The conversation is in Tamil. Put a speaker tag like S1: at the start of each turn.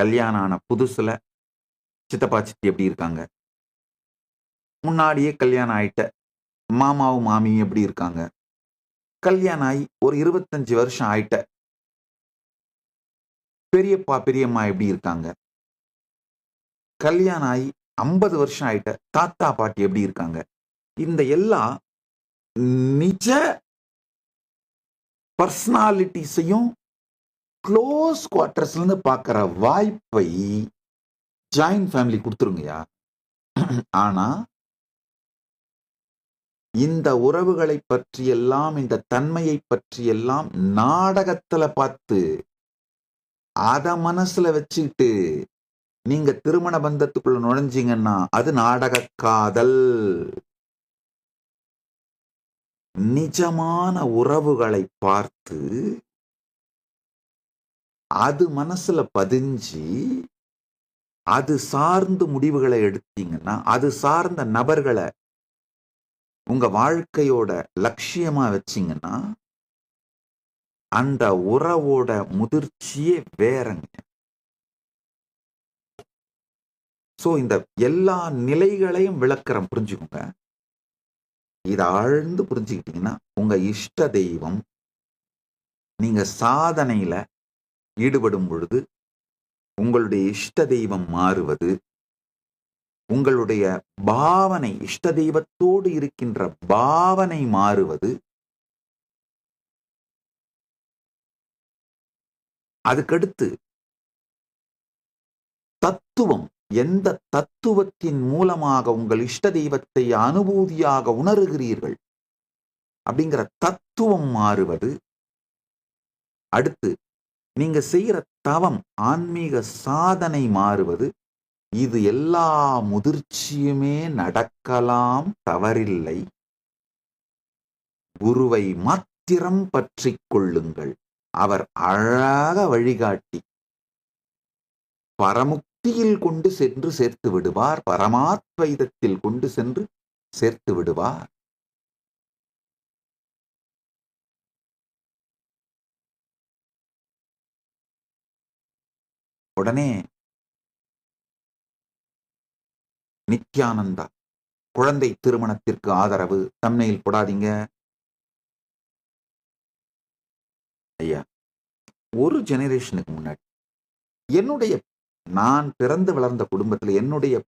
S1: கல்யாணம் ஆன புதுசுல சித்தப்பா சித்தி எப்படி இருக்காங்க, முன்னாடியே கல்யாணம் ஆயிட்ட மாமாவும் மாமியும் எப்படி இருக்காங்க, கல்யாணம் ஆகி ஒரு 25 வருஷம் ஆயிட்ட பெரியப்பா பெரியம்மா எப்படி இருக்காங்க, கல்யாணம் ஆகி 50 வருஷம் ஆயிட்ட தாத்தா பாட்டி எப்படி இருக்காங்க. இந்த எல்லா நிஜ பர்சனாலிட்டிஸையும் க்ளோஸ் குவார்டர்ஸ்ல இருந்து பார்க்கிற வாய்ப்பை ஜாயிண்ட் ஃபேமிலி கொடுத்துருங்கயா. ஆனா இந்த உறவுகளை பற்றி எல்லாம், இந்த தன்மையை பற்றி எல்லாம் நாடகத்துல பார்த்து அத மனசுல வச்சுக்கிட்டு நீங்க திருமண பந்தத்துக்குள்ள நுழைஞ்சீங்கன்னா அது நாடக காதல். நிஜமான உறவுகளை பார்த்து அது மனசுல பதிஞ்சு அது சார்ந்து முடிவுகளை எடுத்தீங்கன்னா, அது சார்ந்த நபர்களை உங்க வாழ்க்கையோட லட்சியமா வச்சீங்கன்னா அந்த உறவோட முதிர்ச்சியே வேறங்க. சோ இந்த எல்லா நிலைகளையும் விளக்குறேன், புரிஞ்சுக்கோங்க. இதை ஆழ்ந்து புரிஞ்சுக்கிட்டீங்கன்னா உங்க இஷ்ட தெய்வம் நீங்க சாதனையில ஈடுபடும் பொழுது உங்களுடைய இஷ்ட தெய்வம் மாறுவது, உங்களுடைய பாவனை இஷ்ட தெய்வத்தோடு இருக்கின்ற பாவனை மாறுவது, அதுக்கடுத்து தத்துவம், எந்த தத்துவத்தின் மூலமாக உங்கள் இஷ்ட தெய்வத்தை அனுபூதியாக உணர்கிறீர்கள் அப்படிங்கிற தத்துவம் மாறுவது, அடுத்து நீங்க செய்யற தவம் ஆன்மீக சாதனை மாறுவது, இது எல்லா முதிர்ச்சியுமே நடக்கலாம், தவறில்லை. குருவை மாத்திரம் பற்றி கொள்ளுங்கள், அவர் அழகாக வழிகாட்டி பரமுக்தியில் கொண்டு சென்று சேர்த்து விடுவார், பரமாத்வைதத்தில் கொண்டு சென்று சேர்த்து விடுவார். உடனே நித்யானந்தா குழந்தை திருமணத்திற்கு ஆதரவு தம்னையில் போடாதீங்க ஐயா. ஒரு ஜெனரேஷனுக்கு முன்னாடி நான் பிறந்து வளர்ந்த குடும்பத்தில் என்னுடைய